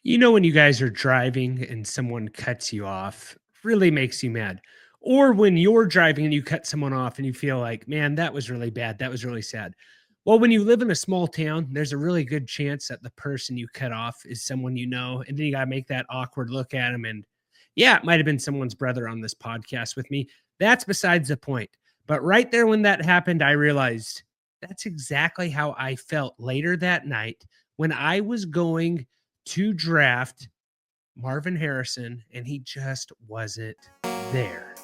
When you guys are driving and someone cuts you off, really makes you mad. Or when you're driving and you cut someone off and you feel like, man, that was really bad. That was really sad. Well, when you live in a small town, there's a really good chance that the person you cut off is someone you know. And then you got to make that awkward look at him. And yeah, it might have been someone's brother on this podcast with me. That's besides the point. But right there when that happened, I realized that's exactly how I felt later that night when I was going to draft Marvin Harrison, and he just wasn't there.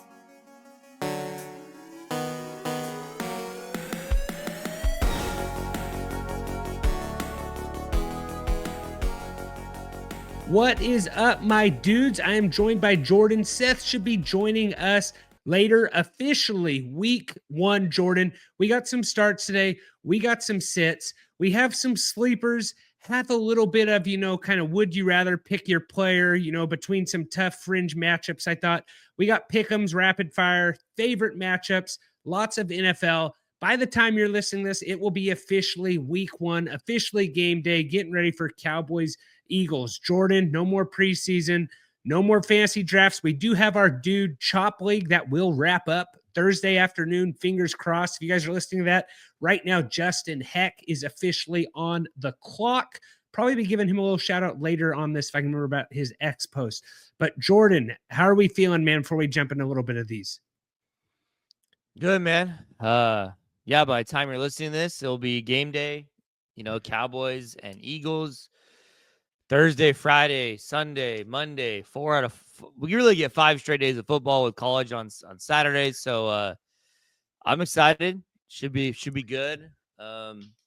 What is up, my dudes? I am joined by Jordan. Seth should be joining us later, officially week 1. Jordan, we got some starts today. We got some sits. We have some sleepers. Have a little bit of, kind of would you rather pick your player, between some tough fringe matchups. I thought we got pick'ems, rapid fire, favorite matchups, lots of NFL. By the time you're listening to this, it will be officially week 1, officially game day, getting ready for Cowboys Eagles. Jordan, no more preseason, no more fantasy drafts. We do have our dude Chop League that will wrap up Thursday afternoon. Fingers crossed. If you guys are listening to that right now, Justin Heck is officially on the clock. Probably be giving him a little shout out later on this if I can remember about his X post. But Jordan, how are we feeling, man, before we jump into a little bit of these? Good, man. Yeah, by the time you're listening to this, it'll be game day. Cowboys and Eagles. Thursday, Friday, Sunday, Monday, 4 out of we really get 5 straight days of football with college on Saturdays. So I'm excited. Should be good.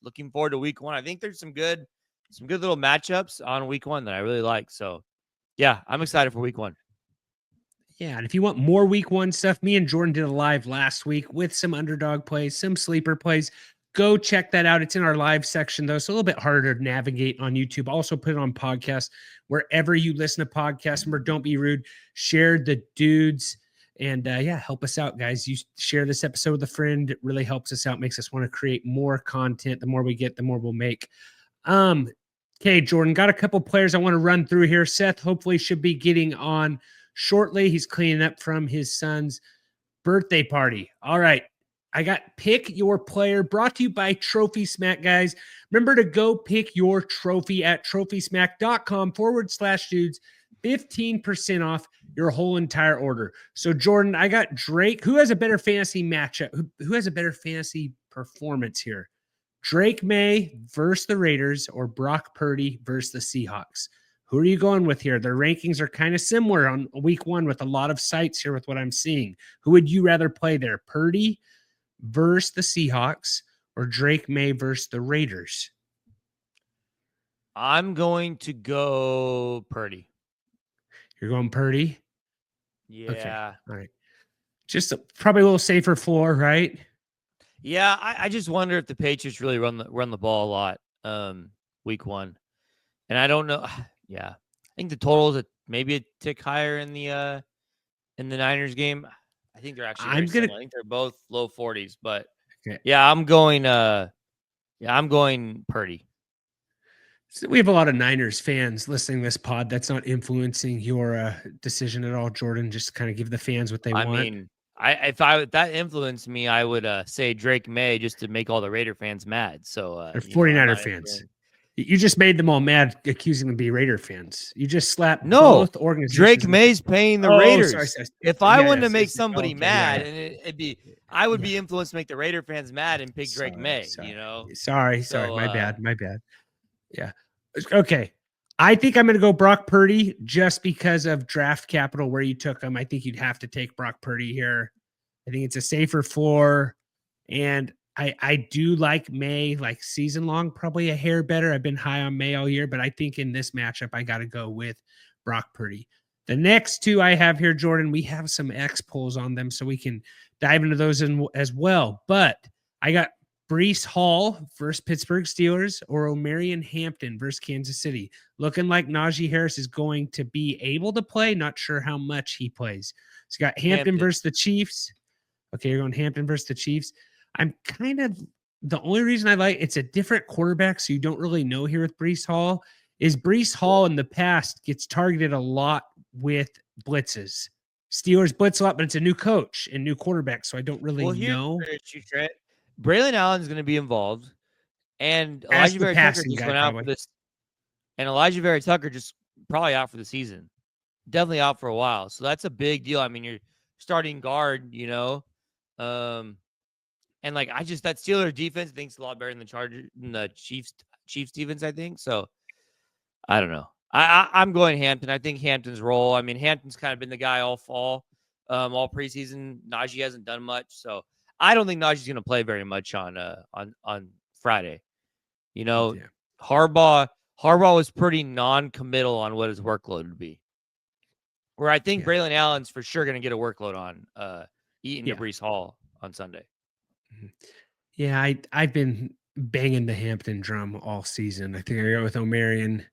Looking forward to week 1. I think there's some good little matchups on week 1 that I really like. So yeah, I'm excited for week 1. Yeah, and if you want more week 1 stuff, me and Jordan did a live last week with some underdog plays, some sleeper plays. Go check that out. It's in our live section, though. It's a little bit harder to navigate on YouTube. Also put it on podcast wherever you listen to podcasts. Remember, don't be rude. Share the dudes. And help us out, guys. You share this episode with a friend. It really helps us out, makes us want to create more content. The more we get, the more we'll make. Okay, Jordan, got a couple players I want to run through here. Seth hopefully should be getting on shortly. He's cleaning up from his son's birthday party. All right. I got Pick Your Player brought to you by Trophy Smack, guys. Remember to go pick your trophy at trophysmack.com/dudes. 15% off your whole entire order. So, Jordan, I got Drake. Who has a better fantasy matchup? Who has a better fantasy performance here? Drake May versus the Raiders or Brock Purdy versus the Seahawks? Who are you going with here? Their rankings are kind of similar on week 1 with a lot of sites here with what I'm seeing. Who would you rather play there? Purdy versus the Seahawks or Drake May versus the Raiders? I'm going to go Purdy. You're going Purdy? Yeah. Okay. All right. Just probably a little safer floor, right? Yeah, I just wonder if the Patriots really run the ball a lot week 1. And I don't know. Yeah. I think the total is maybe a tick higher in the Niners game. I think they're actually I think they're both low 40s, but okay. Yeah, I'm going Purdy. So we have a lot of Niners fans listening to this pod. That's not influencing your decision at all, Jordan. Just kind of give the fans what they want. I mean, if that influenced me, I would say Drake May just to make all the Raider fans mad. So they're 49er fans. You just made them all mad, accusing them to be Raider fans. You just slapped both organizations. Drake May's paying the Raiders. Sorry. If I wanted to make somebody mad, and it'd be, I would be influenced to make the Raider fans mad and pick Drake May. Sorry. My bad. Yeah. Okay. I think I'm going to go Brock Purdy just because of draft capital where you took him. I think you'd have to take Brock Purdy here. I think it's a safer floor, and I do like May, like season long, probably a hair better. I've been high on May all year, but I think in this matchup, I got to go with Brock Purdy. The next 2 I have here, Jordan, we have some X polls on them, so we can dive into those as well. But I got Breece Hall versus Pittsburgh Steelers or Omarion Hampton versus Kansas City. Looking like Najee Harris is going to be able to play. Not sure how much he plays. So you got Hampton versus the Chiefs. Okay, you're going Hampton versus the Chiefs. I'm kind of the only reason I like it's a different quarterback, so you don't really know here with Breece Hall. is Brees Hall in the past gets targeted a lot with blitzes. Steelers blitz a lot, but it's a new coach and new quarterback, so I don't really Well, here's know. the issue, Trent. Braylon Allen's going to be involved, and As Elijah the Vera Tucker passing just guy, went out for probably. this, and Elijah Vera Tucker just probably out for the season. Definitely out for a while. So that's a big deal. I mean, you're starting guard, and like that Steelers defense thinks a lot better than the Chiefs defense, I think. So I don't know. I'm going Hampton. I think Hampton's role. I mean, Hampton's kind of been the guy all fall, all preseason. Najee hasn't done much, so I don't think Najee's going to play very much on Friday. Yeah. Harbaugh was pretty non-committal on what his workload would be. Where I think Braylon Allen's for sure going to get a workload on Eaton to Brees Hall on Sunday. Yeah, I've been banging the Hampton drum all season. I think I go with O'Marion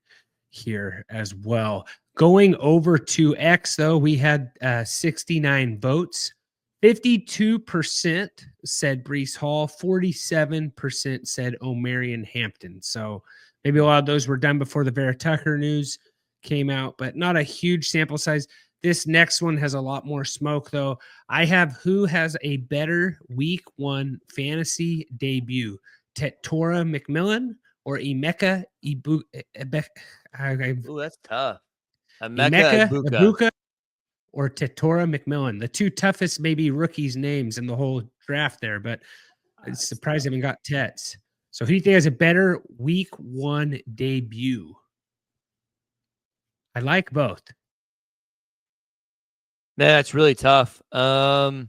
here as well. Going over to X, though, we had 69 votes. 52% said Brees Hall, 47% said O'Marion Hampton. So maybe a lot of those were done before the Vera Tucker news came out, but not a huge sample size. This next one has a lot more smoke, though. I have who has a better week 1 fantasy debut, Tetora McMillan or Emeka Ibuka? Ooh, that's tough. Emeka Ibuka or Tetora McMillan, the two toughest maybe rookies names in the whole draft there, but it's surprised they haven't got Tets. So who do you think has a better week 1 debut? I like both. That's really tough. I'm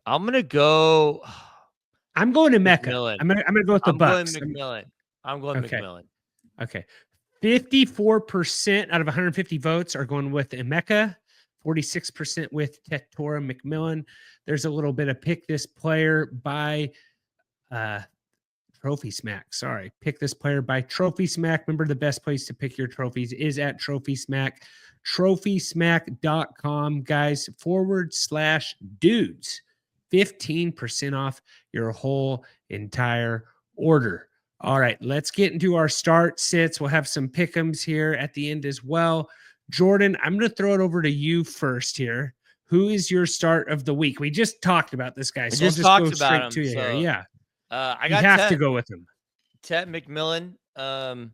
gonna go. I'm going to Mecca. I'm gonna go with the Bucks. I'm going McMillan. Okay. 54% out of 150 votes are going with Emeka. 46% with Tetora McMillan. There's a little bit of pick this player by Trophy Smack. Sorry. Pick this player by Trophy Smack. Remember, the best place to pick your trophies is at Trophy Smack. TrophySmack.com, guys, /dudes. 15% off your whole entire order. All right, let's get into our start sits. We'll have some pick'ems here at the end as well. Jordan, I'm going to throw it over to you first here. Who is your start of the week? We just talked about this guy, so I'll just go straight to you here. Yeah. I got have to go with him. Tet McMillan. The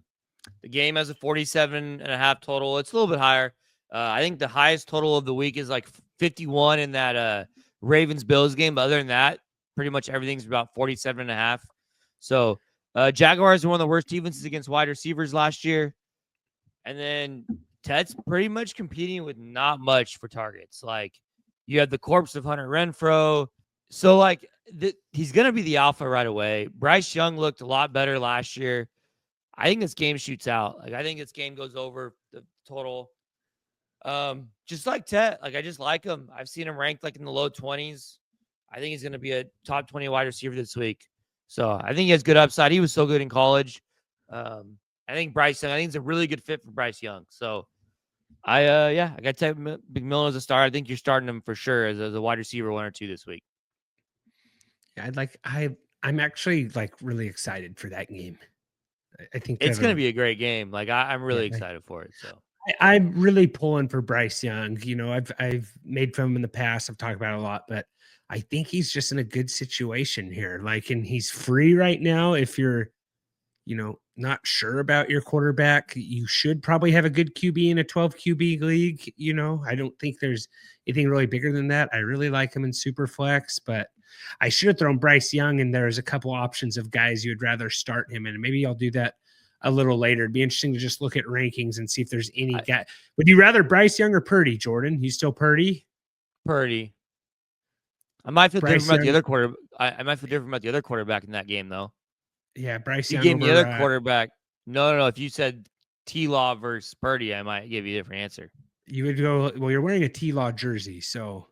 game has a 47.5 total. It's a little bit higher. I think the highest total of the week is like 51 in that Ravens-Bills game. But other than that, pretty much everything's about 47.5. So Jaguars are one of the worst defenses against wide receivers last year. And then Ted's pretty much competing with not much for targets. Like, you have the corpse of Hunter Renfrow. So, like, he's going to be the alpha right away. Bryce Young looked a lot better last year. I think this game shoots out. Like, I think this game goes over the total. Just like Ted. Like, I just like him. I've seen him ranked, like, in the low 20s. I think he's going to be a top 20 wide receiver this week. So I think he has good upside. He was so good in college. I think Bryce Young, I think it's a really good fit for Bryce Young. So I got Ted McMillan as a star. I think you're starting him for sure as a wide receiver 1 or 2 this week. Yeah, I'm actually like really excited for that game. I think it's going to be a great game. Like, I'm really excited for it. So I'm really pulling for Bryce Young. You know, I've made fun of him in the past. I've talked about it a lot, but I think he's just in a good situation here. Like, and he's free right now. If you're, not sure about your quarterback, you should probably have a good QB in a 12 QB league. I don't think there's anything really bigger than that. I really like him in super flex, but I should have thrown Bryce Young in. There's a couple options of guys you would rather start him in, and maybe I'll do that a little later. It'd be interesting to just look at rankings and see if there's any guy. Would you rather Bryce Young or Purdy, Jordan? You still Purdy? Purdy. I might feel different about the other quarter. I might feel different about the other quarterback in that game, though. Yeah, Bryce Young. You gave me the other quarterback. No. If you said T-Law versus Purdy, I might give you a different answer. You would go, well, you're wearing a T-Law jersey, so.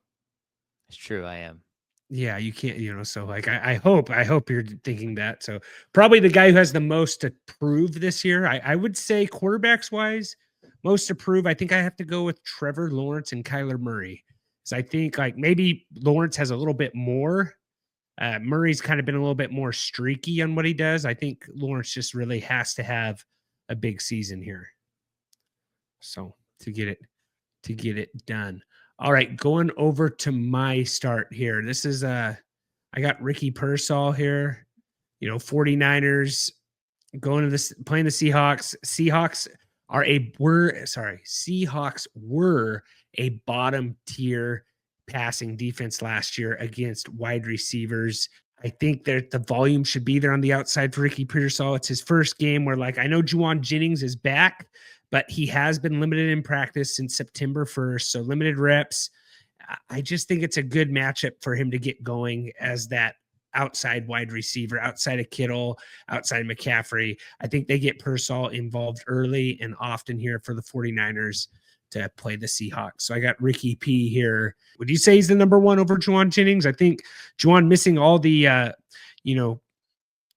It's true, I am. Yeah, you can't, so like I hope you're thinking that. So probably the guy who has the most to prove this year. I would say quarterbacks wise, most to prove. I think I have to go with Trevor Lawrence and Kyler Murray. Because I think like maybe Lawrence has a little bit more Murray's kind of been a little bit more streaky on what he does. I think Lawrence just really has to have a big season here. So to get it done. All right, going over to my start here. This is I got Ricky Pearsall here. 49ers going to this playing the Seahawks. Seahawks were a bottom tier passing defense last year against wide receivers. I think that the volume should be there on the outside for Ricky Pearsall. It's his first game where, like, I know Juwan Jennings is back, but he has been limited in practice since September 1st, so limited reps. I just think it's a good matchup for him to get going as that outside wide receiver, outside of Kittle, outside McCaffrey. I think they get Pearsall involved early and often here for the 49ers to play the Seahawks. So I got Ricky P here. Would you say he's the number one over Juwan Jennings? I think Juwan missing all the,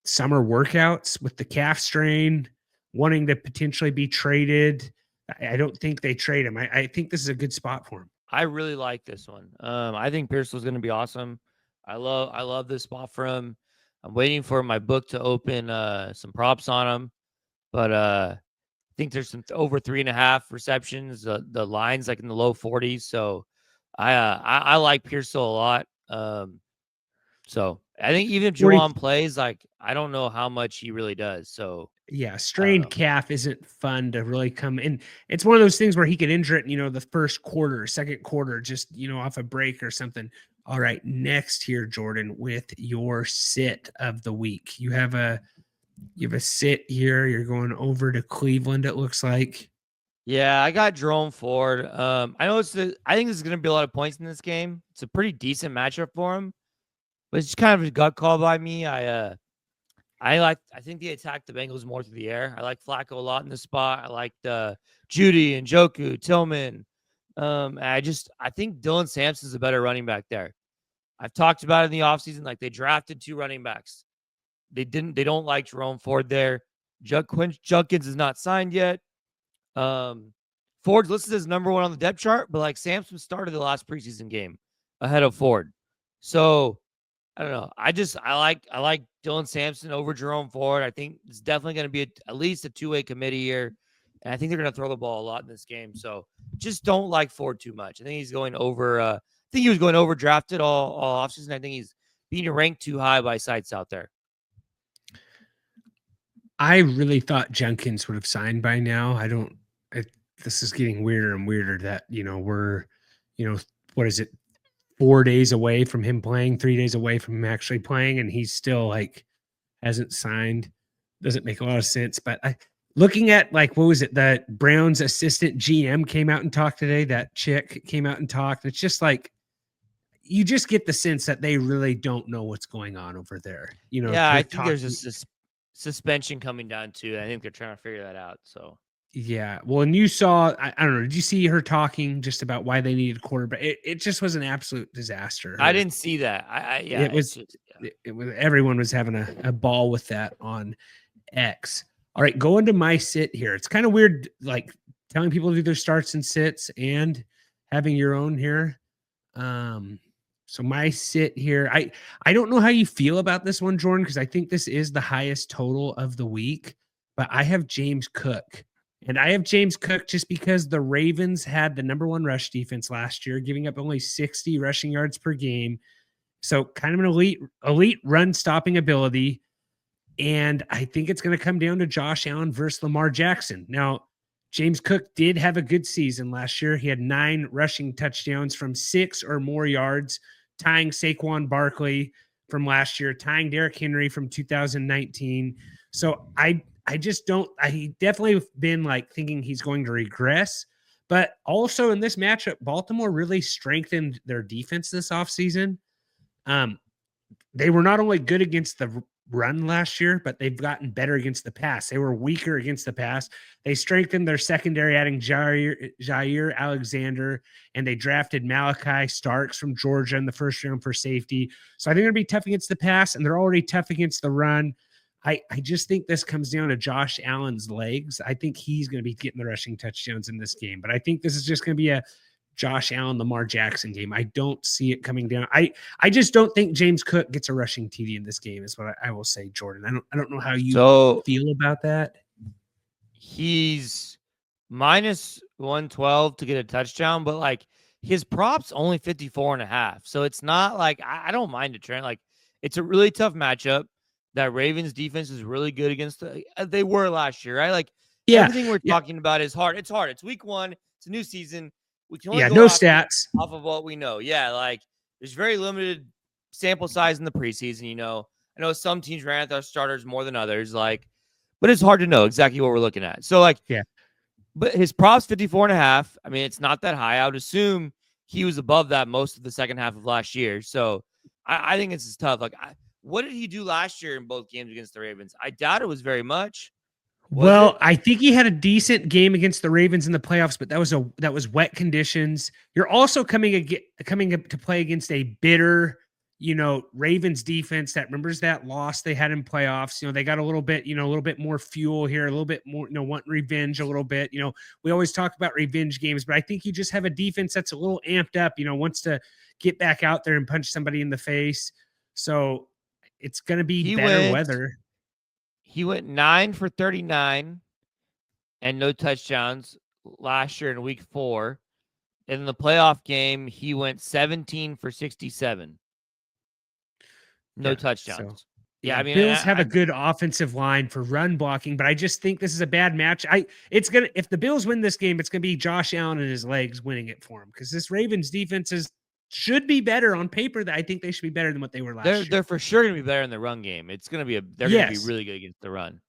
summer workouts with the calf strain, wanting to potentially be traded. I don't think they trade him. I think this is a good spot for him. I really like this one. I think Pearsall's going to be awesome. I love this spot for him. I'm waiting for my book to open some props on him, but I think there's some over 3.5 receptions. The line's like in the low 40s, so I like Pearsall a lot. So I think even if Juwan plays, like, I don't know how much he really does. So yeah, strained calf isn't fun to really come in. It's one of those things where he could injure it, the first quarter, second quarter, just, off a break or something. All right, next here, Jordan, with your sit of the week. You have a sit here. You're going over to Cleveland, it looks like. Yeah, I got Jerome Ford. I know I think there's going to be a lot of points in this game. It's a pretty decent matchup for him, but it's kind of a gut call by me. I think they attack the Bengals more through the air. I like Flacco a lot in this spot. I like Judy and Njoku, Tillman. I think Dylan Sampson's a better running back there. I've talked about it in the offseason. Like, they drafted 2 running backs. They don't like Jerome Ford there. Junkins is not signed yet. Ford's listed as number 1 on the depth chart, but like, Sampson started the last preseason game ahead of Ford. So I don't know. I like Dylan Sampson over Jerome Ford. I think it's definitely going to be at least a 2-way committee here. And I think they're going to throw the ball a lot in this game. So just don't like Ford too much. I think he's going over. I think he was going over drafted all offseason. I think he's being ranked too high by sites out there. I really thought Junkins would have signed by now. This is getting weirder and weirder that, we're, what is it? 4 days away from him playing, 3 days away from him actually playing, and he's still hasn't signed. Doesn't make a lot of sense. But looking at what was it? The Browns assistant GM came out and talked today. That chick came out and talked. It's just you just get the sense that they really don't know what's going on over there. Yeah, I think there's a suspension coming down too. I think they're trying to figure that out. So yeah. Well, and you saw, I don't know, did you see her talking just about why they needed a quarterback? It just was an absolute disaster. I didn't see that. It was everyone was having a ball with that on X. All right, going to my sit here. It's kind of weird, telling people to do their starts and sits and having your own here. So my sit here, I don't know how you feel about this one, Jordan, because I think this is the highest total of the week, but I have James Cook. And I have James Cook just because the Ravens had the number 1 rush defense last year, giving up only 60 rushing yards per game. So kind of an elite run stopping ability. And I think it's going to come down to Josh Allen versus Lamar Jackson. Now, James Cook did have a good season last year. He had 9 rushing touchdowns from 6 or more yards, tying Saquon Barkley from last year, tying Derrick Henry from 2019. So I definitely been thinking he's going to regress, but also in this matchup, Baltimore really strengthened their defense this offseason. They were not only good against the run last year, but they've gotten better against the pass. They were weaker against the pass. They strengthened their secondary, adding Jair Alexander, and they drafted Malachi Starks from Georgia in the first round for safety. So I think they're going to be tough against the pass, and they're already tough against the run. I just think this comes down to Josh Allen's legs. I think he's going to be getting the rushing touchdowns in this game, but I think this is just going to be a Josh Allen, Lamar Jackson game. I don't see it coming down. I just don't think James Cook gets a rushing TD in this game. Is what I will say, Jordan. I don't know how you feel about that. He's minus 112 to get a touchdown, but like his props only 54.5. So it's not like I don't mind it, Trent. Like it's a really tough matchup. That Ravens defense is really good against they were last year, right? Like everything we're talking about is hard. It's hard. It's week 1. It's a new season. We can only go stats off of what we know. Yeah, like there's very limited sample size in the preseason. I know some teams ran at their starters more than others. Like, but it's hard to know exactly what we're looking at. So like, but his props 54.5. I mean, it's not that high. I would assume he was above that most of the second half of last year. So I think it's tough. Like, what did he do last year in both games against the Ravens? I doubt it was very much. I think he had a decent game against the Ravens in the playoffs, but that was wet conditions. You're also coming up to play against a bitter, Ravens defense that remembers that loss they had in playoffs. They got a little bit more fuel here, a little bit more, wanting revenge a little bit. We always talk about revenge games, but I think you just have a defense that's a little amped up, wants to get back out there and punch somebody in the face. So it's going to be better weather. He went 9 for 39 and no touchdowns last year in week 4. In the playoff game, he went 17 for 67. No touchdowns. So, I mean, Bills have a good offensive line for run blocking, but I just think this is a bad match. If the Bills win this game, it's going to be Josh Allen and his legs winning it for him, because this Ravens defense should be better on paper. That I think they should be better than what they were last year. They're for sure going to be better in the run game. It's going to be they're going to be really good against the run.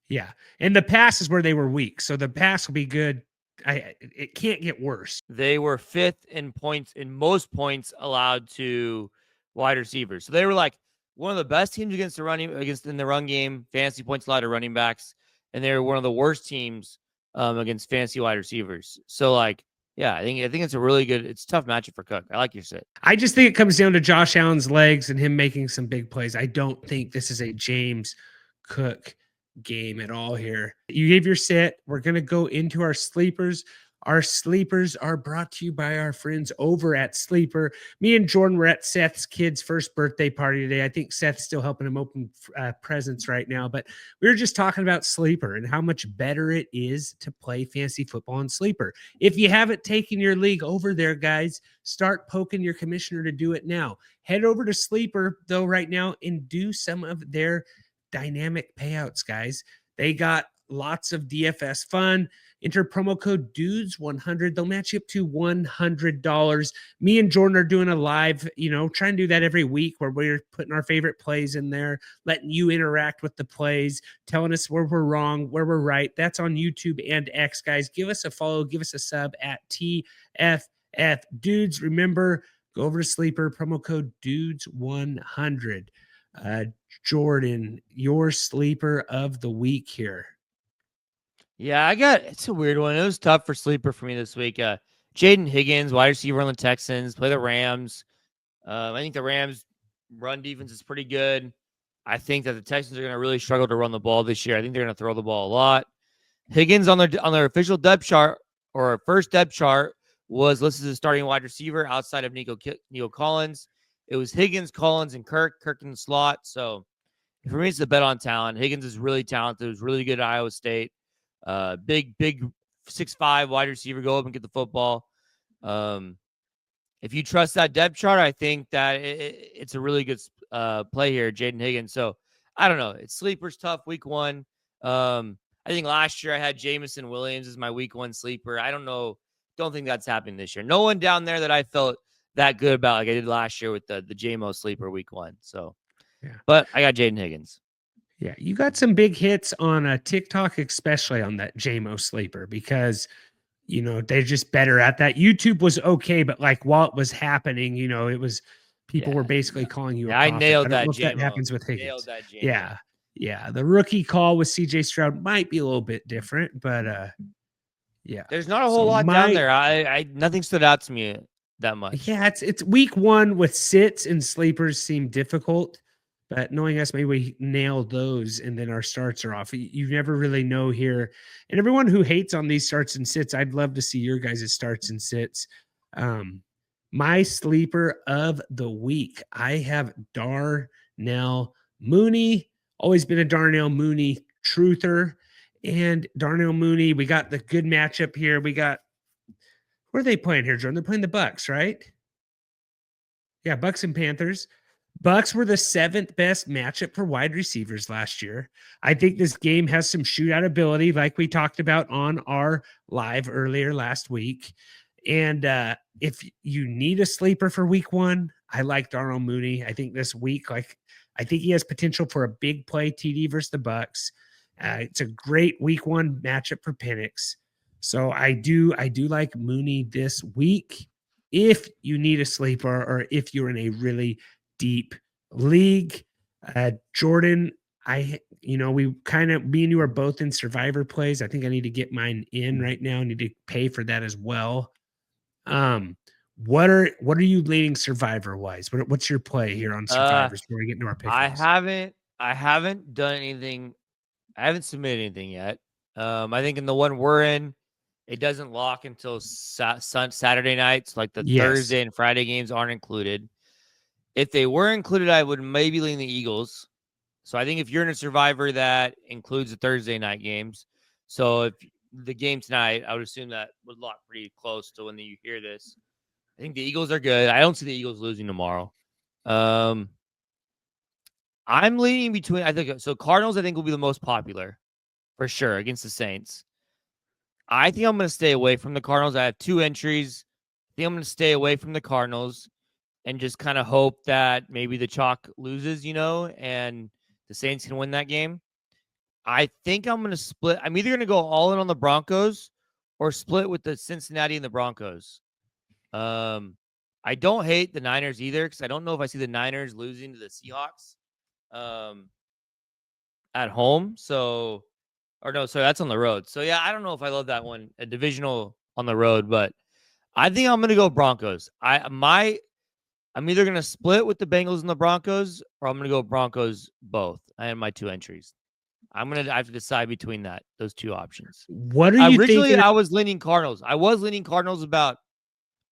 Yeah, and the pass is where they were weak, so the pass will be good. It can't get worse. They were 5th in points, in most points allowed to wide receivers. So they were like one of the best teams in the run game, fantasy points allowed to running backs, and they were one of the worst teams against fantasy wide receivers. So like, yeah, I think it's a really good. It's a tough matchup for Cook. I like your sit. I just think it comes down to Josh Allen's legs and him making some big plays. I don't think this is a James Cook game at all here. You gave your sit. We're going to go into our sleepers. Our sleepers are brought to you by our friends over at Sleeper. Me and Jordan were at Seth's kid's first birthday party today. I think Seth's still helping him open presents right now, but we were just talking about Sleeper and how much better it is to play fantasy football on Sleeper. If you haven't taken your league over there, guys, start poking your commissioner to do it now. Head over to Sleeper, though, right now and do some of their dynamic payouts, guys. They got lots of DFS fun. Enter promo code DUDES100. They'll match you up to $100. Me and Jordan are doing a live, trying to do that every week where we're putting our favorite plays in there, letting you interact with the plays, telling us where we're wrong, where we're right. That's on YouTube and X, guys. Give us a follow, give us a sub at TFF Dudes. Remember, go over to Sleeper, promo code DUDES100. Jordan, your sleeper of the week here. Yeah, it's a weird one. It was tough for sleeper for me this week. Jaden Higgins, wide receiver on the Texans, play the Rams. I think the Rams run defense is pretty good. I think that the Texans are going to really struggle to run the ball this year. I think they're going to throw the ball a lot. Higgins on their official depth chart, or first depth chart, was listed as a starting wide receiver outside of Nico Collins. It was Higgins, Collins, and Kirk in the slot. So for me, it's a bet on talent. Higgins is really talented. He was really good at Iowa State. Big 6'5" wide receiver, go up and get the football. If you trust that depth chart, I think that it's a really good play here, Jaden Higgins. So I don't know. It's sleeper's tough week 1. I think last year I had Jamison Williams as my week 1 sleeper. I don't know. Don't think that's happening this year. No one down there that I felt that good about like I did last year with the JMO sleeper week 1. So, yeah. But I got Jaden Higgins. Yeah, you got some big hits on TikTok, especially on that JMO sleeper, because, they're just better at that. YouTube was okay, but like while it was happening, it was people were basically calling you. I nailed that. That happens with Higgins. Yeah. The rookie call with CJ Stroud might be a little bit different, but yeah. There's not a whole lot down there. I nothing stood out to me that much. Yeah, it's week 1 with sits and sleepers seem difficult. But knowing us, maybe we nail those and then our starts are off. You never really know here. And everyone who hates on these starts and sits, I'd love to see your guys' starts and sits. Um, my sleeper of the week, I have Darnell Mooney. Always been a Darnell Mooney truther. And Darnell Mooney, we got the good matchup here. We got, where are they playing here, Jordan? They're playing the Bucks, right? Yeah, Bucks and Panthers. Bucks were the 7th best matchup for wide receivers last year. I think this game has some shootout ability, like we talked about on our live earlier last week. And if you need a sleeper for week 1, I like Darnell Mooney. I think this week, I think he has potential for a big play TD versus the Bucks. It's a great week 1 matchup for Penix. So I do like Mooney this week. If you need a sleeper or if you're in a really deep league, Jordan, we kind of, me and you are both in survivor plays. I think I need to get mine in right now. I need to pay for that as well. What are you leaning survivor wise? What's your play here on survivors before we get into our pick? I haven't done anything. I haven't submitted anything yet. I think in the one we're in, it doesn't lock until Saturday nights. Like the Thursday and Friday games aren't included. If they were included, I would maybe lean the Eagles. So I think if you're in a survivor, that includes the Thursday night games. So if the game tonight, I would assume that would lock pretty close to when you hear this. I think the Eagles are good. I don't see the Eagles losing tomorrow. I'm leaning between, I think, so Cardinals, I think, will be the most popular for sure against the Saints. I think I'm going to stay away from the Cardinals. I have 2 entries. I think I'm going to stay away from the Cardinals and just kind of hope that maybe the chalk loses, and the Saints can win that game. I think I'm going to split. I'm either going to go all in on the Broncos or split with the Cincinnati and the Broncos. I don't hate the Niners either because I don't know if I see the Niners losing to the Seahawks at home. So that's on the road. So, yeah, I don't know if I love that one, a divisional on the road, but I think I'm going to go Broncos. I'm either going to split with the Bengals and the Broncos or I'm going to go Broncos both. I have my 2 entries. I have to decide between those 2 options. What are you originally thinking? I was leaning Cardinals. I was leaning Cardinals about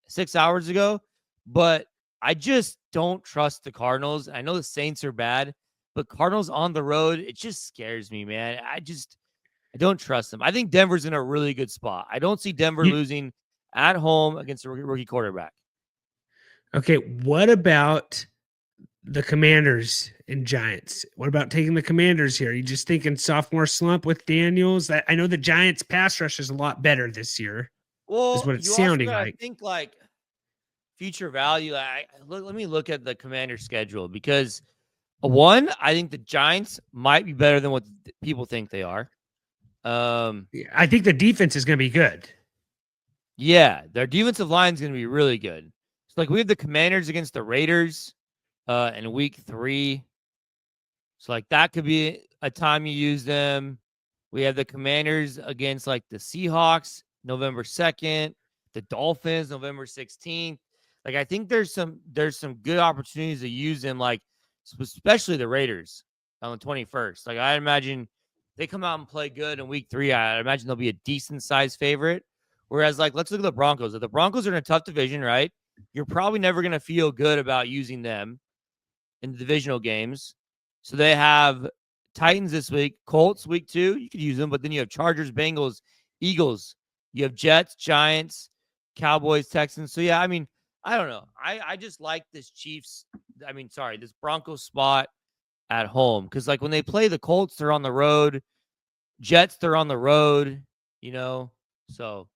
6 hours ago, but I just don't trust the Cardinals. I know the Saints are bad, but Cardinals on the road, it just scares me, man. I don't trust them. I think Denver's in a really good spot. I don't see Denver losing at home against a rookie quarterback. Okay, what about the Commanders and Giants? What about taking the Commanders here? Are you just thinking sophomore slump with Daniels? I know the Giants pass rush is a lot better this year. Well, is what it's you sounding also like. I think like future value. Let me look at the Commanders schedule because one, I think the Giants might be better than what people think they are. I think the defense is going to be good. Yeah, their defensive line is going to be really good. So, like, we have the Commanders against the Raiders in week 3. So, like, that could be a time you use them. We have the Commanders against, like, the Seahawks November 2nd, the Dolphins November 16th. Like, I think there's some good opportunities to use them, like, especially the Raiders on the 21st. Like, I imagine they come out and play good in week 3. I imagine they'll be a decent-sized favorite. Whereas, like, let's look at the Broncos. If the Broncos are in a tough division, right, you're probably never going to feel good about using them in the divisional games. So they have Titans this week, Colts week 2. You could use them, but then you have Chargers, Bengals, Eagles. You have Jets, Giants, Cowboys, Texans. So, yeah, I mean, I don't know. I just like this this Broncos spot at home because, like, when they play the Colts, they're on the road. Jets, they're on the road, So,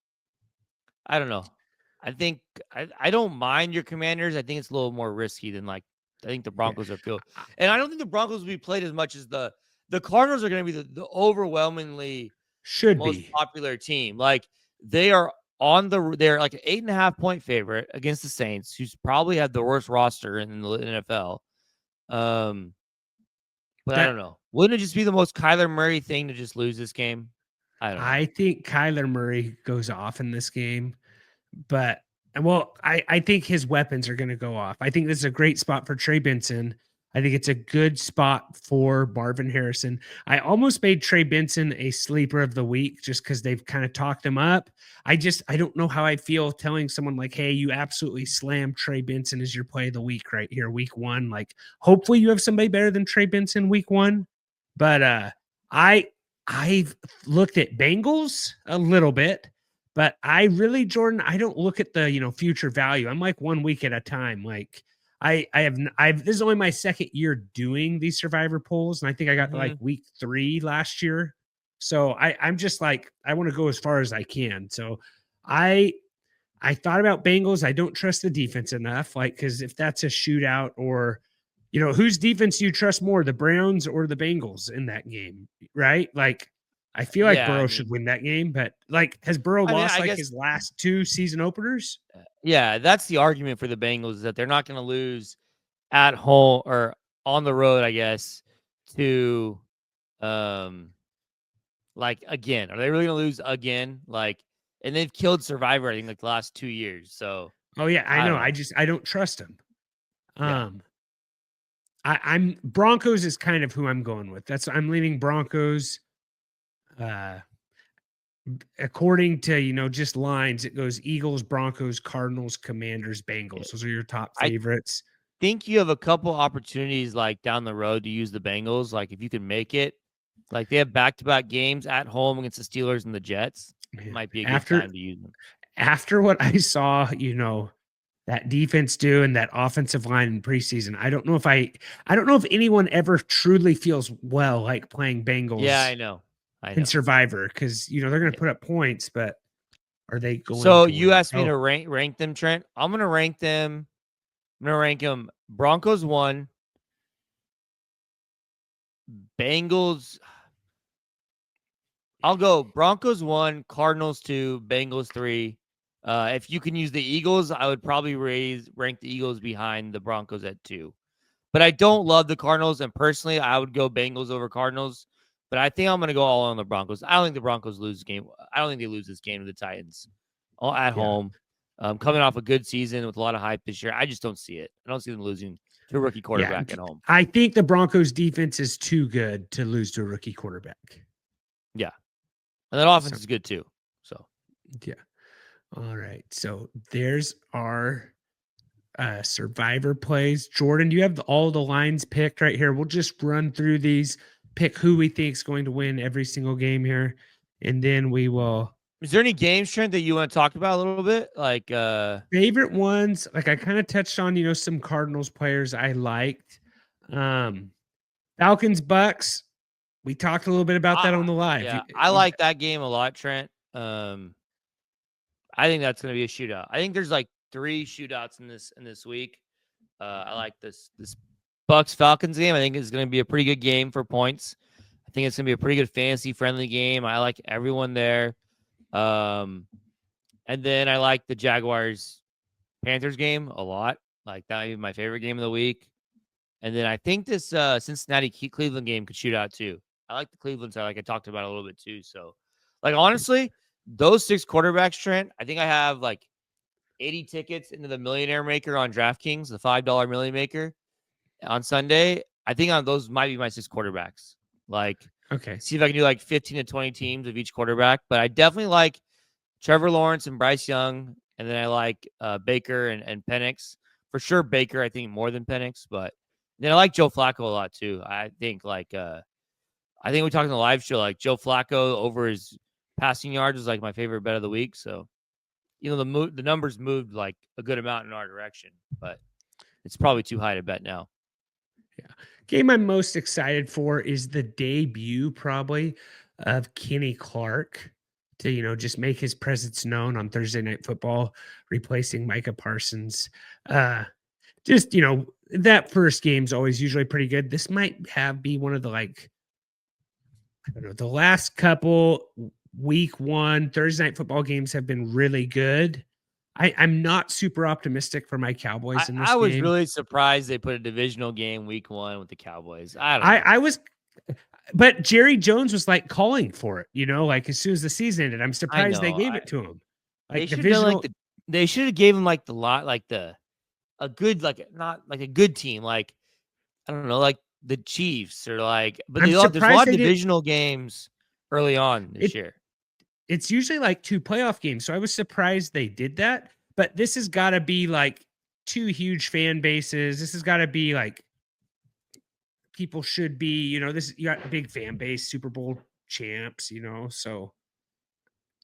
I don't know. I think I don't mind your Commanders. I think it's a little more risky than, like, I think the Broncos are feel. And I don't think the Broncos will be played as much as the Cardinals are going to be the overwhelmingly most popular team. Like, they're like an 8.5-point favorite against the Saints, who's probably had the worst roster in the NFL. But I don't know. Wouldn't it just be the most Kyler Murray thing to just lose this game? I don't know. I think Kyler Murray goes off in this game, but I think his weapons are going to go off. I think this is a great spot for Trey Benson. I think it's a good spot for Marvin Harrison. I almost made Trey Benson a sleeper of the week just because they've kind of talked him up. I don't know how I feel telling someone like, hey, you absolutely slam Trey Benson as your play of the week right here, week one. Like, hopefully you have somebody better than Trey Benson week one. But I I've looked at Bengals a little bit, but I really, Jordan, I don't look at the future value. I'm like 1 week at a time. Like I've this is only my second year doing these survivor polls, and I think I got to like week 3 last year. So I'm just like I want to go as far as I can. So I I thought about Bengals. I don't trust the defense enough, like because if that's a shootout or whose defense do you trust more, the Browns or the Bengals in that game, right? Like I feel like Yeah, I Burrow mean, should win that game, but like has Burrow lost I like guess his last 2 season openers? yeah, that's the argument for the Bengals is that they're not going to lose at home or on the road, I guess, to um like again. Are they really going to lose again? Like, and they've killed Survivor, I think, like the last 2 years. So Oh yeah, I I know. don't know. I don't trust him. Yeah, Um I'm Broncos is kind of who I'm going with. I'm leaning Broncos. Uh According to just lines, it goes Eagles, Broncos, Cardinals, Commanders, yeah. Bengals. Those are your top I favorites. think you have a couple opportunities like down the road to use the Bengals. Like if you can make it, like they have back-to-back games at home against the Steelers and the Jets. Man, Might be a good after time to use them. after what I saw, that defense do and that offensive line in preseason, I don't know if anyone ever truly feels well like playing Yeah, Bengals I know. I in know. Survivor because they're going to Yeah. put up points, but are they going So to you win? asked me Oh, to rank them, Trent. I'm gonna rank them. I'm gonna rank them Broncos 1, Bengals. I'll go Broncos 1, Cardinals 2, Bengals 3. If you can use the Eagles, I would probably rank the Eagles behind the Broncos at 2. But I don't love the Cardinals, and personally, I would go Bengals over Cardinals. But I think I'm gonna go all on the Broncos. I don't think the Broncos lose the game. I don't think they lose this game to the Titans all at yeah. home. Coming off a good season with a lot of hype this year, I just don't see it. I don't see them losing to a rookie Yeah. quarterback at home. I think the Broncos defense is too good to lose to a rookie quarterback. Yeah, and that offense So, is good too. So yeah. All right. So there's our survivor plays. Jordan, do you have all the lines picked right here? We'll just run through these, pick who we think is going to win every single game here, and then we will is there any games, Trent, that you want to talk about a little bit? Like, favorite ones. Like I kind of touched on, some Cardinals players I liked. Um, Falcons, Bucks. We talked a little bit about that on the live. yeah, I like that game a lot, Trent. I think that's going to be a shootout. I think there's like 3 shootouts in this week. I like this Bucks Falcons game. I think it's going to be a pretty good game for points. I think it's going to be a pretty good fantasy friendly game. I like everyone there. And then I like the Jaguars Panthers game a lot. Like that might be my favorite game of the week. And then I think this Cincinnati Cleveland game could shoot out too. I like the Cleveland side, like I talked about a little bit too. So, like honestly, those 6 quarterbacks, Trent, I think I have like 80 tickets into the Millionaire Maker on DraftKings, the $5 Million Maker on Sunday. I think on those might be my 6 quarterbacks. Like, Okay. see if I can do like 15 to 20 teams of each quarterback. But I definitely like Trevor Lawrence and Bryce Young, and then I like Baker and Penix. For sure, Baker, I think more than Penix, but then I like Joe Flacco a lot too. I think I think we talked in the live show, like Joe Flacco over his passing yards was like my favorite bet of the week. So, the numbers moved like a good amount in our direction, but it's probably too high to bet now. Yeah. Game I'm most excited for is the debut, probably, of Kenny Clark to, just make his presence known on Thursday Night Football, replacing Micah Parsons. Just, that first game's always usually pretty good. This might be one of the I don't know, the last couple week 1 Thursday Night Football games have been really good. I'm not super optimistic for my Cowboys in this I was game. really surprised they put a divisional game week 1 with the Cowboys. I don't know. I was, but Jerry Jones was like calling for it, like as soon as the season ended. I'm I surprised they know. gave it to him. They Like should have done like divisional. they should have gave him like the lot like a good like not like a good team like I don't know, like the Chiefs or like, but I'm there's a surprised lot they of didn't. divisional games early on this year. It's usually like 2 playoff games, so I was surprised they did that, but this has gotta be, like, 2 huge fan bases. This has gotta be, like, people should be, this you got a big fan base, Super Bowl champs, so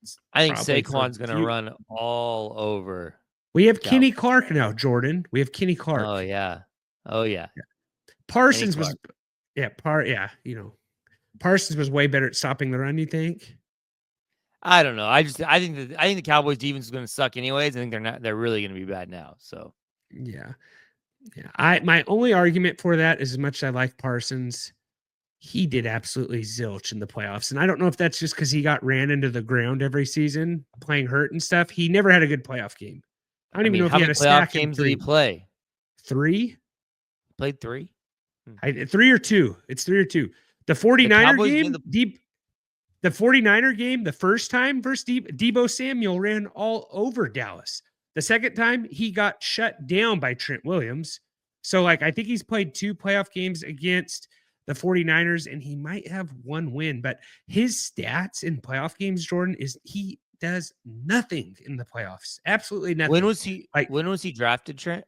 it's I think probably for Saquon's gonna view. run all over We the have Kenny Cowboys. Clark now, Jordan. We have Kenny Oh Clark. yeah. Oh yeah. Yeah. Kenny Parsons was Clark. Parsons was way better at stopping the run, you think? I don't know. I think the Cowboys defense is going to suck anyways. I think they're really going to be bad now. So Yeah. Yeah. My only argument for that is as much as I like Parsons, he did absolutely zilch in the playoffs. And I don't know if that's just because he got ran into the ground every season playing hurt and stuff. He never had a good playoff game. I don't I even mean, know if how he had many a playoff sack in games did he three. play? Three? Played 3. Three or two. It's 3 or 2. The The 49er Cowboys made game, the 49er game, the first time versus Debo Samuel ran all over Dallas. The second time, he got shut down by Trent Williams. So, like, I think he's played 2 playoff games against the 49ers, and he might have 1 win. But his stats in playoff games, Jordan, is he does nothing in the playoffs. Absolutely When nothing. was he? Like, When was he drafted, Trent?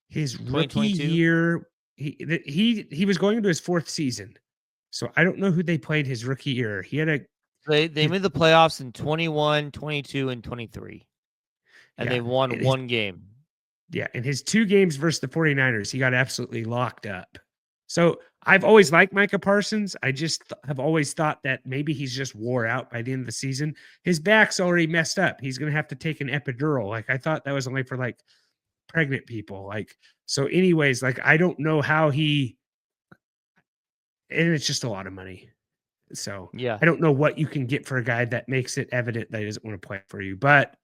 his rookie 2022. year, he was going into his 4th season. So I don't know who they played his rookie year. He had a They made the playoffs in 21, 22, and 23, and yeah. they won 1 game. Yeah, in his 2 games versus the 49ers, he got absolutely locked up. So I've always liked Micah Parsons. I just have always thought that maybe he's just wore out by the end of the season. His back's already messed up. He's going to have to take an epidural. Like, I thought that was only for like pregnant people. Like, so anyways, like, I don't know how and it's just a lot of money. So Yeah. I don't know what you can get for a guy that makes it evident that he doesn't want to play for you, but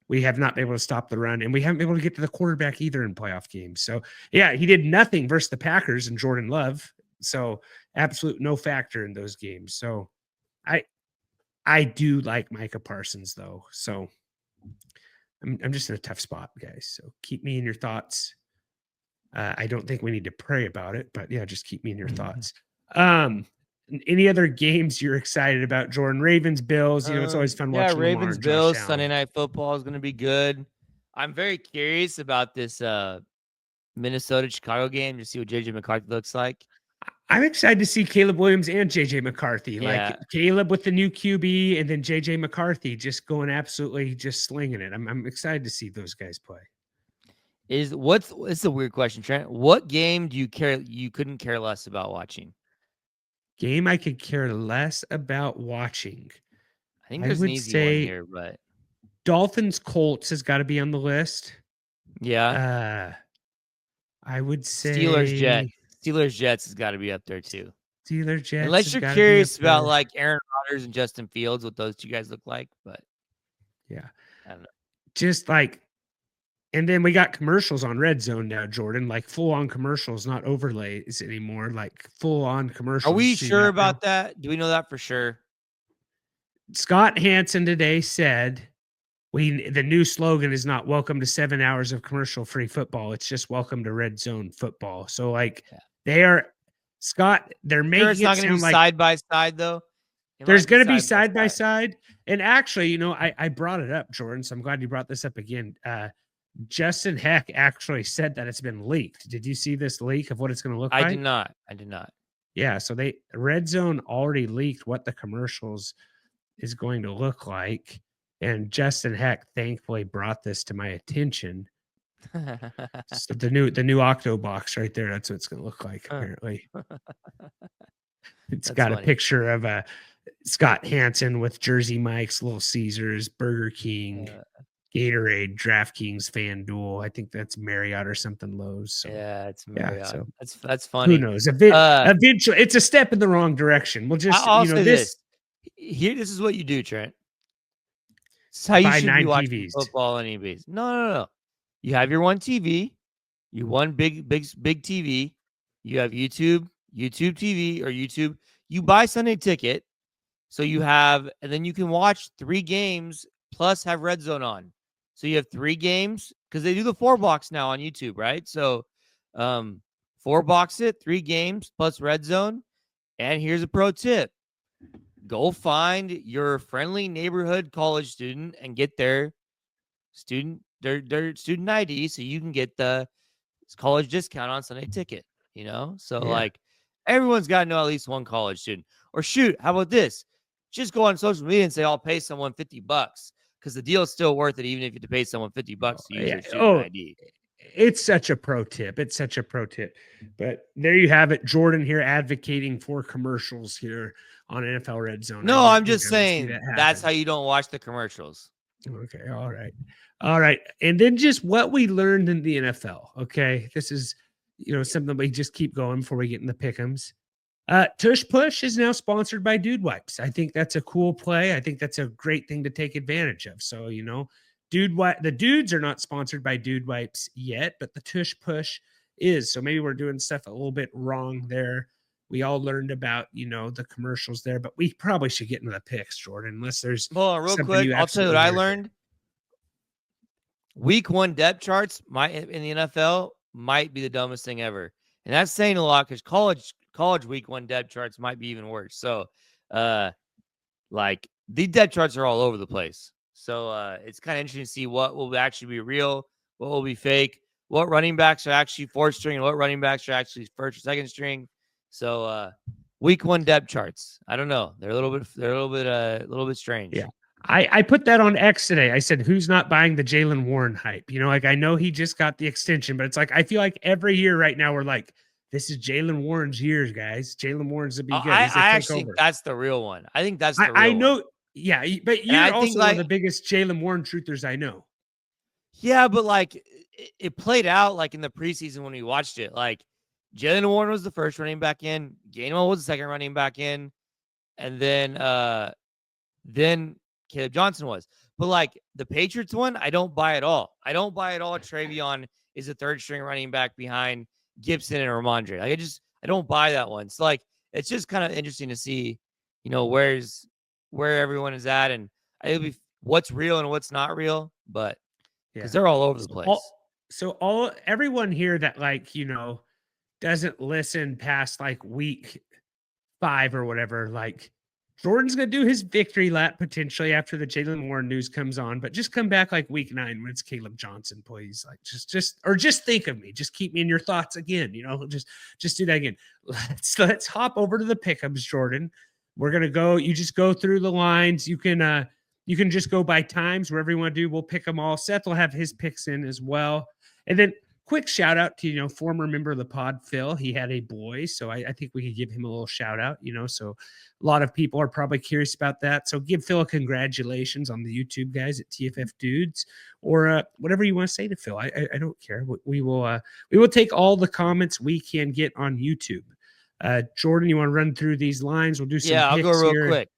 we have not been able to stop the run, and we haven't been able to get to the quarterback either in playoff games. So, yeah, he did nothing versus the Packers and Jordan Love. So, absolute no factor in those games. So, I do like Micah Parsons though. So, I'm just in a tough spot, guys. So, keep me in your thoughts. I don't think we need to pray about it, but yeah, just keep me in your thoughts. Any other games you're excited about, Jordan? Ravens, Bills. It's always fun Yeah, watching Lamar Ravens, and Josh Bills, Sunday Allen. Night Football is going to be good. I'm very curious about this Minnesota Chicago game to see what JJ McCarthy looks like. I'm excited to see Caleb Williams and JJ McCarthy. Yeah. Like Caleb with the new QB and then JJ McCarthy just going absolutely just slinging it. I'm excited to see those guys play. It's a weird question, Trent. What game do you couldn't care less about watching? Game I could care less about watching. I think I there's an would easy one say here, but Dolphins Colts has got to be on the list. yeah. I would say Steelers Jets has got to be up there too. Steelers Jets Unless has you're got to be up curious about there. like Aaron Rodgers and Justin Fields, what those 2 guys look like, but Yeah. I don't know. Just like, and then we got commercials on Red Zone now, Jordan, like full on commercials, not overlays anymore, like full on commercials. Are we See sure that about now? that? Do we know that for sure? Scott Hansen today said the new slogan is not welcome to 7 hours of commercial free football. It's just welcome to Red Zone football. So like they're making It's not it going to sound be like side by side though. there's going to be side by side. And actually, I brought it up, Jordan. So I'm glad you brought this up again. Justin Heck actually said that it's been leaked. Did you see this leak of what it's going to look like? I did not. Yeah. So Red Zone already leaked what the commercials is going to look like. And Justin Heck thankfully brought this to my attention. So the new Octo box right there, that's what it's going to look like, apparently. It's got a picture of Scott Hansen with Jersey Mike's, Little Caesars, Burger King, Gatorade, DraftKings, FanDuel. I think that's Marriott or something, Lowe's. So, yeah, it's Marriott. Yeah, so that's funny. Who knows? Eventually, it's a step in the wrong direction. We'll just, I'll say this. This is what you do, Trent. This is how you should be watching TVs. Football on eBay. No. You have your one TV, you one big TV. You have YouTube TV or YouTube. You buy Sunday Ticket, so you have, and then you can watch 3 games plus have Red Zone on. So you have 3 games because they do the 4 blocks now on YouTube, right? So 4 4-box it, 3 games plus red zone. And here's a pro tip. Go find your friendly neighborhood college student and get their student ID so you can get the college discount on Sunday ticket, So Yeah. everyone's got to know at least one college student. Or shoot, how about this? Just go on social media and say, I'll pay someone $50 because the deal is still worth it, even if you have to pay someone $50 to use their student ID. It's such a pro tip. It's such a pro tip. But there you have it. Jordan here advocating for commercials here on NFL Red Zone. No, I'm just saying that's how you don't watch the commercials. Okay. All right. All right. And then just what we learned in the NFL. Okay. This is, something we just keep going before we get in the pick'ems. Tush Push is now sponsored by Dude Wipes. I think that's a cool play. I think that's a great thing to take advantage of. So, the dudes are not sponsored by Dude Wipes yet, but the Tush Push is. So maybe we're doing stuff a little bit wrong there. We all learned about, the commercials there, but we probably should get into the picks, Jordan, unless there's Hold on real quick. I'll tell you what I learned. Week 1 depth charts in the NFL might be the dumbest thing ever. And that's saying a lot because college week 1 depth charts might be even worse. So, the depth charts are all over the place. So, it's kind of interesting to see what will actually be real, what will be fake, what running backs are actually 4th string, and what running backs are actually 1st or 2nd string. So, week 1 depth charts. I don't know. They're a little bit strange. Yeah. I put that on X today. I said, who's not buying the Jaylen Warren hype? I know he just got the extension, but it's I feel like every year right now we're like, this is Jaylen Warren's year, guys. Jaylen Warren's to be good. I actually think that's the real one. I think that's the real I know. One. Yeah, but you're also one of the biggest Jaylen Warren truthers I know. Yeah, but it played out in the preseason when we watched it. Jaylen Warren was the first running back in, Gainwell was the second running back in, and then Caleb Johnson was. But the Patriots one, I don't buy at all. I don't buy at all. Travion is a 3rd string running back behind Gibson and Ramondre. I don't buy that one. So it's just kind of interesting to see, where everyone is at, and it'll be what's real and what's not real. But because they're all over the place. Everyone here that doesn't listen past week 5 or whatever, Jordan's going to do his victory lap potentially after the Jaylen Warren news comes on, but just come back week 9 when it's Caleb Johnson, please. Just think of me. Just keep me in your thoughts again. Just do that again. Let's hop over to the pick'ems, Jordan. We're going to go. You just go through the lines. You can just go by times, wherever you want to do. We'll pick them all. Seth will have his picks in as well. And then quick shout out to, former member of the pod, Phil. He had a boy, so I think we could give him a little shout out, so a lot of people are probably curious about that. So give Phil a congratulations on the YouTube guys at TFF Dudes, or whatever you want to say to Phil. I don't care. We will take all the comments we can get on YouTube. Jordan, you want to run through these lines? We'll do some I'll picks go real here. quick.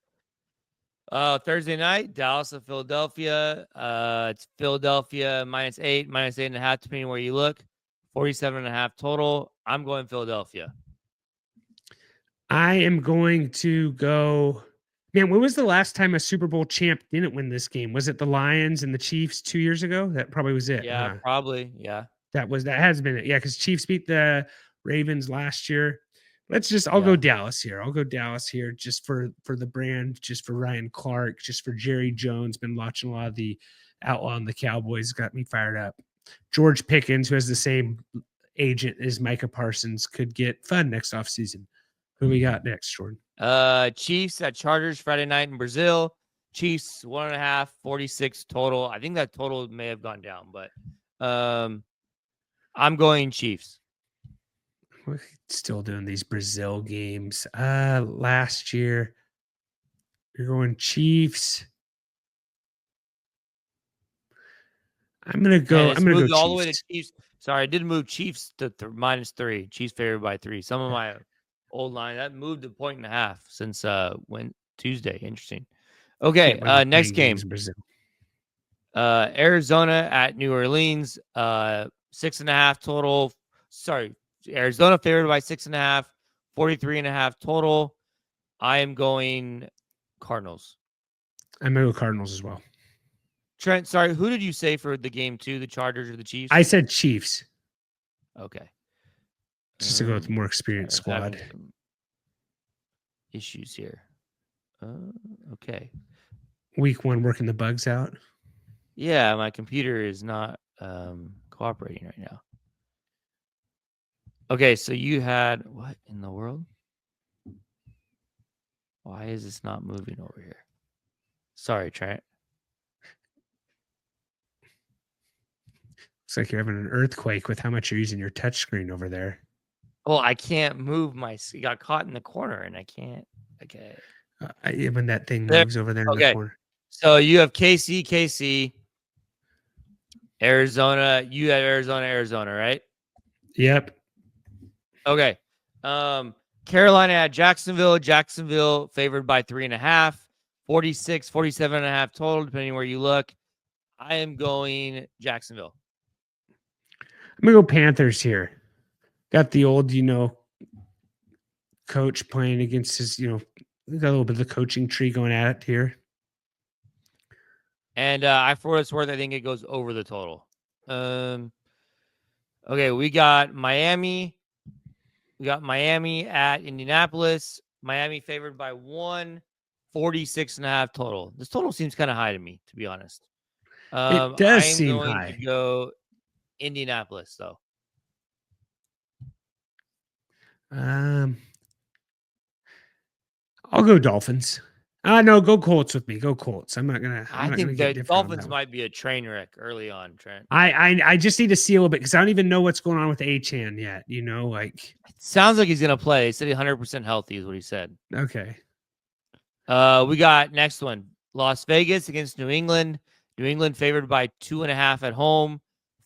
Thursday night, Dallas and Philadelphia. It's Philadelphia -8, -8.5, depending where you look. 47.5 total. I'm going Philadelphia. I am going to go. Man, when was the last time a Super Bowl champ didn't win this game? Was it the Lions and the Chiefs 2 years ago? That probably was it. Yeah, probably. Yeah. That has been it. Yeah, because Chiefs beat the Ravens last year. I'll go Dallas here. I'll go Dallas here just for the brand, just for Ryan Clark, just for Jerry Jones. Been watching a lot of the Outlaw and the Cowboys. Got me fired up. George Pickens, who has the same agent as Micah Parsons, could get fun next offseason. Who we got next, Jordan? Chiefs at Chargers Friday night in Brazil. Chiefs 1.5, 46 total. I think that total may have gone down, but I'm going Chiefs. We're still doing these Brazil games. Last year, you're going Chiefs. I'm gonna go. I'm gonna go all the way to Chiefs. Sorry, I did move Chiefs to -3. Chiefs favored by 3. Some of my old line that moved to 1.5 since Tuesday. Interesting. Okay, next game. Brazil. Arizona at New Orleans. 6.5 total. Sorry. Arizona favored by 6.5, 43.5 total. I am going Cardinals. I'm going to go Cardinals as well. Trent, sorry, who did you say for the game 2, the Chargers or the Chiefs? I said Chiefs. Okay. Just to go with more Sorry, experienced I was having squad. some issues here. Okay. Week 1 working the bugs out. Yeah, my computer is not cooperating right now. Okay, so you had what in the world? Why is this not moving over here? Sorry, Trent. Looks like you're having an earthquake with how much you're using your touchscreen over there. Oh, I can't move my. It got caught in the corner, and I can't. Okay. When that thing There. moves over there in the Okay. corner. So you have KC, Arizona. You have Arizona, right? Yep. Okay. Carolina at Jacksonville favored by 3.5, 46, 47.5 total, depending where you look. I am going Jacksonville. I'm going to go Panthers here. Got the old, coach playing against his, got a little bit of the coaching tree going at it here. And for what it's worth, I think it goes over the total. Okay, we got Miami. We got Miami at Indianapolis. Miami favored by 46.5 total. This total seems kind of high to me, to be honest. It does I'm seem going high. to go Indianapolis, though. I'll go Dolphins. No, go Colts with me. Go Colts. I'm not gonna get the different. Dolphins might be a train wreck early on, Trent. I just need to see a little bit because I don't even know what's going on with Achane yet. Like it sounds like he's gonna play. He said he's 100% healthy, is what he said. Okay. We got next one: Las Vegas against New England. New England favored by 2.5 at home,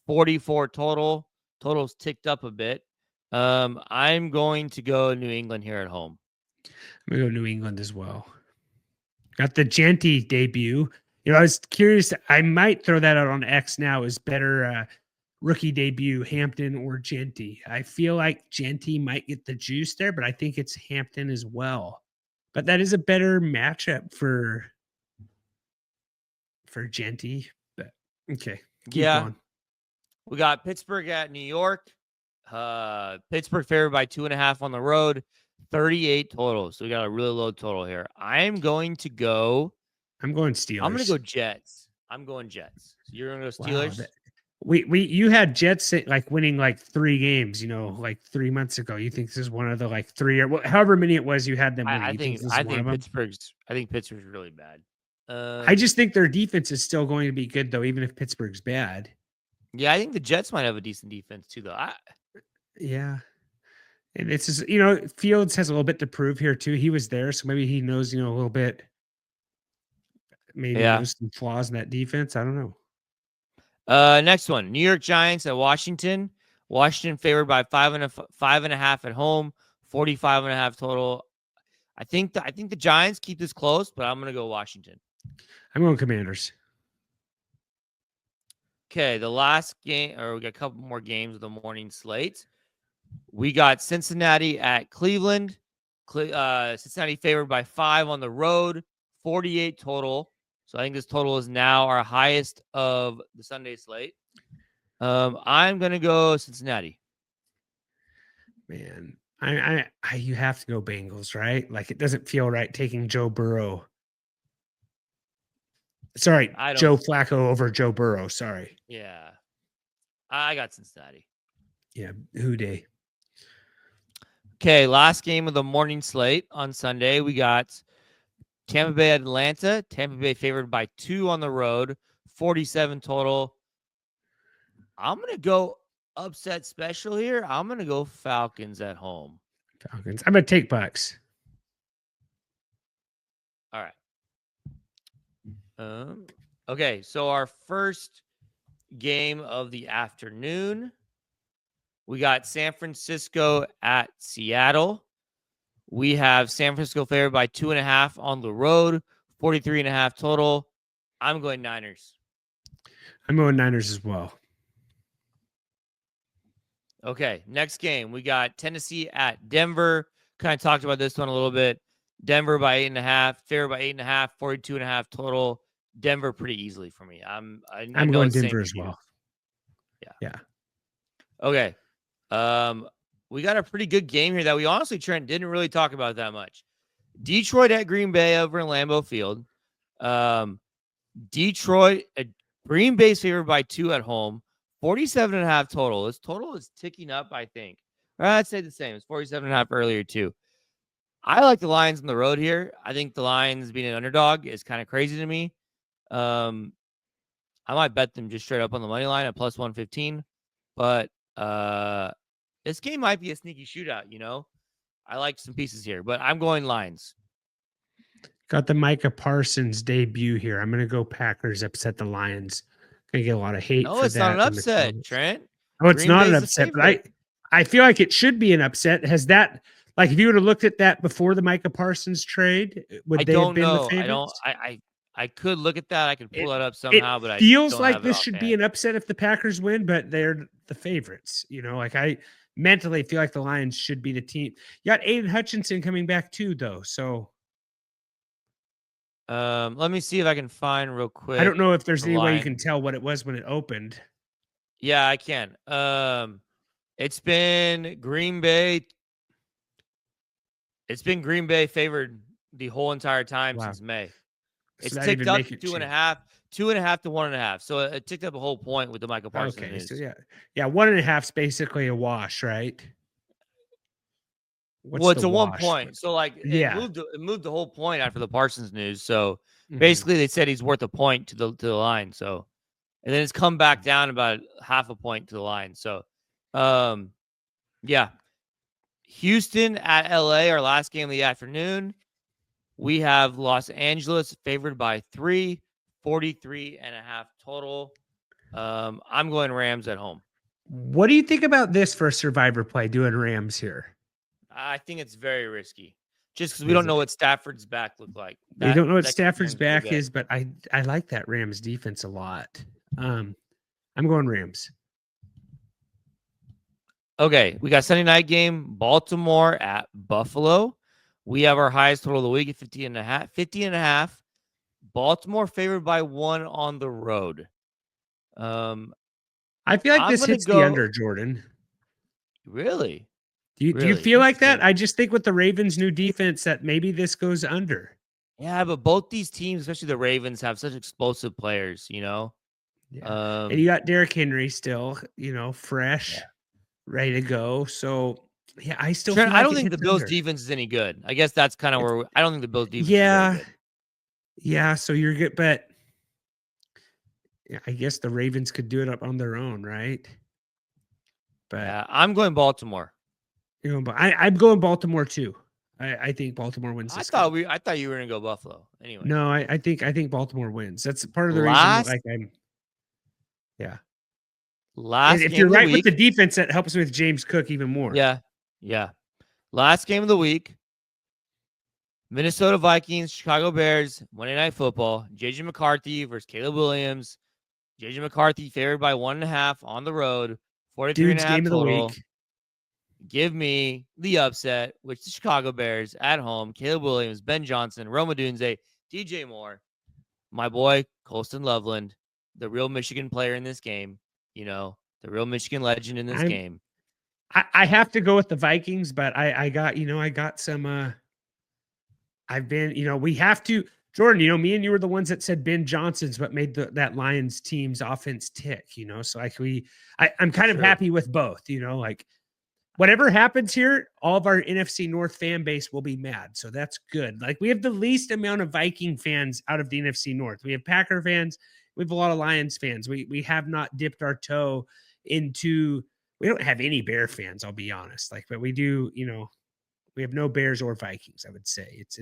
44 total. Total's ticked up a bit. I'm going to go New England here at home. I'm gonna go New England as well. Got the Genty debut. I was curious. I might throw that out on X now as better rookie debut, Hampton or Genty. I feel like Genty might get the juice there, but I think it's Hampton as well. But that is a better matchup for Genty. But okay, keep going. We got Pittsburgh at New York. Pittsburgh favored by 2.5 on the road, 38 total. So we got a really low total here. I'm going Steelers. I'm going to go Jets. I'm going Jets. So you're going to go Steelers? Wow, you had Jets like winning like 3 games, like 3 months ago. You think this is one of the like 3 or however many it was you had them winning? I think Pittsburgh's really bad. I just think their defense is still going to be good though, even if Pittsburgh's bad. Yeah, I think the Jets might have a decent defense too, though. Yeah. And it's just, Fields has a little bit to prove here too. He was there, so maybe he knows, a little bit. Maybe knows some flaws in that defense. I don't know. Next one: New York Giants at Washington. Washington favored by 5.5 at home, 45.5 total. I think the Giants keep this close, but I'm gonna go Washington. I'm going Commanders. Okay, the last game, or we got a couple more games of the morning slate. We got Cincinnati at Cleveland. Cincinnati favored by 5 on the road, 48 total. So I think this total is now our highest of the Sunday slate. I'm gonna go Cincinnati. Man, I you have to go Bengals, right? Like it doesn't feel right taking Joe Burrow. Sorry, Joe Flacco over Joe Burrow. Sorry. Yeah, I got Cincinnati. Yeah, who day? Okay, last game of the morning slate on Sunday. We got Tampa Bay at Atlanta. Tampa Bay favored by 2 on the road, 47 total. I'm going to go upset special here. I'm going to go Falcons at home. Falcons. I'm going to take Bucks. All right. Okay, so our first game of the afternoon, we got San Francisco at Seattle. We have San Francisco favored by 2.5 on the road, 43.5 total. I'm going Niners. I'm going Niners as well. Okay, next game. We got Tennessee at Denver. Kind of talked about this one a little bit. Denver by 8.5, favored by 8.5, 42.5 total. Denver pretty easily for me. I'm going Denver as well. Yeah. Okay. we got a pretty good game here that we honestly, Trent, didn't really talk about that much. Detroit at Green Bay over in Lambeau Field. Detroit, Green Bay's favored by 2 at home, 47.5 total. This total is ticking up, I think. I'd say the same. It's 47.5 earlier, too. I like the Lions on the road here. I think the Lions being an underdog is kind of crazy to me. I might bet them just straight up on the money line at plus 115. But this game might be a sneaky shootout, you know? I like some pieces here, but I'm going Lions. Got the Micah Parsons debut here. I'm going to go Packers upset the Lions. Going to get a lot of hate for that. No, it's not an upset, Trent. Oh, it's not an upset, but I feel like it should be an upset. Has that, like, if you would have looked at that before the Micah Parsons trade, would they have been the favorites? I could look at that. I could pull that up somehow, but it feels like this should be an upset if the Packers win, but they're the favorites. You know, like I mentally feel like the Lions should be the team. You got Aiden Hutchinson coming back too, though. So let me see if I can find real quick. I don't know if there's any way you can tell what it was when it opened. Yeah, I can. It's been Green Bay. It's been Green Bay favored the whole entire time since May. It's ticked up to 2.5 to 1.5. So it ticked up a whole point with the Micah Parsons news. So yeah, 1.5 is basically a wash, right? It's a 1 point. So like it moved the whole point after the Parsons news. So basically they said he's worth a point to the line. So and then it's come back down about half a point to the line. So yeah. Houston at LA, our last game of the afternoon. We have Los Angeles favored by 3, 43.5 total. I'm going Rams at home. What do you think about this for a survivor play, doing Rams here? I think it's very risky. Just because we don't know what Stafford's back look like. We don't know what Stafford's back is, but I like that Rams defense a lot. I'm going Rams. Okay, we got Sunday night game, Baltimore at Buffalo. We have our highest total of the week at 50.5. Baltimore favored by 1 on the road. I feel like this hits the under, Jordan. Really? Do you feel like that? I just think with the Ravens' new defense that maybe this goes under. Yeah, but both these teams, especially the Ravens, have such explosive players, you know? Yeah. And you got Derrick Henry still, you know, fresh, ready to go. So, yeah, I still feel like I don't think the Bills' defense is any good. I guess that's kind of where I don't think the Bills' defense is very good. Yeah, so you're good, but I guess the Ravens could do it up on their own, right? But yeah, I'm going Baltimore. I'm going Baltimore too. I think Baltimore wins this game. I thought you were gonna go Buffalo. Anyway. No, I think Baltimore wins. That's part of the reason if you're right with the defense, that helps with James Cook even more. Yeah. Last game of the week. Minnesota Vikings, Chicago Bears, Monday Night Football. JJ McCarthy versus Caleb Williams. JJ McCarthy favored by 1.5 on the road. 43.5 total. Give me the upset, which the Chicago Bears at home. Caleb Williams, Ben Johnson, Roma Dunze, DJ Moore, my boy Colston Loveland, the real Michigan player in this game. You know, the real Michigan legend in this game. I have to go with the Vikings, but I got some. I've been, we have to. Jordan, me and you were the ones that said Ben Johnson's what made that Lions team's offense tick. So like I'm kind of happy with both. Like. Whatever happens here, all of our NFC North fan base will be mad. So that's good. Like we have the least amount of Viking fans out of the NFC North. We have Packer fans. We have a lot of Lions fans. We have not dipped our toe into, we don't have any Bear fans, I'll be honest. But we do, we have no Bears or Vikings, I would say. It's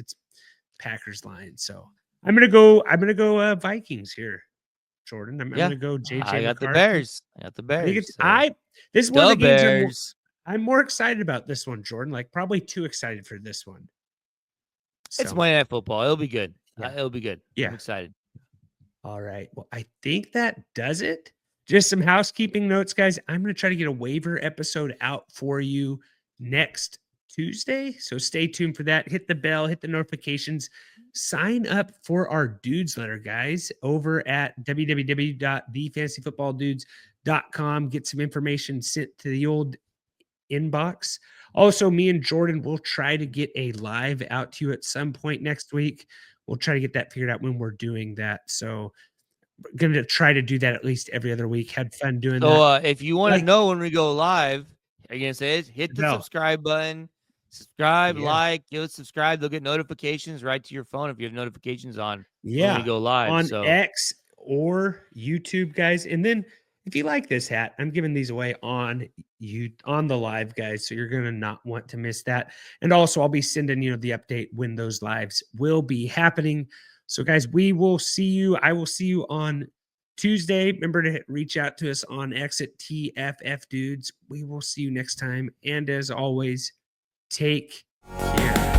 Packers Lions. So I'm going to go Vikings here. Jordan, I'm going to go JJ. I got the Bears. This is one of the games I'm more excited about this one, Jordan. Like probably too excited for this one. It's Monday Night Football. It'll be good. It'll be good. Yeah. I'm excited. All right. Well, I think that does it. Just some housekeeping notes, guys. I'm going to try to get a waiver episode out for you next Tuesday. So stay tuned for that. Hit the bell, hit the notifications, sign up for our dudes letter, guys, over at www.thefantasyfootballdudes.com. Get some information sent to the old inbox. Also, me and Jordan will try to get a live out to you at some point next week. We'll try to get that figured out when we're doing that. So, going to try to do that at least every other week. Had fun doing that. So if you want to Like know when we go live, are you gonna say it? Hit the bell. subscribe button, subscribe, Yeah. like, give it subscribe. They'll get notifications right to your phone if you have notifications on when we Yeah, go live. on So X or YouTube, guys. And then if you like this hat, I'm giving these away on the live, guys. So you're gonna not want to miss that. And also, I'll be sending the update when those lives will be happening. So, guys, we will see you. I will see you on Tuesday. Remember to reach out to us on X at TFF Dudes. We will see you next time. And as always, take care.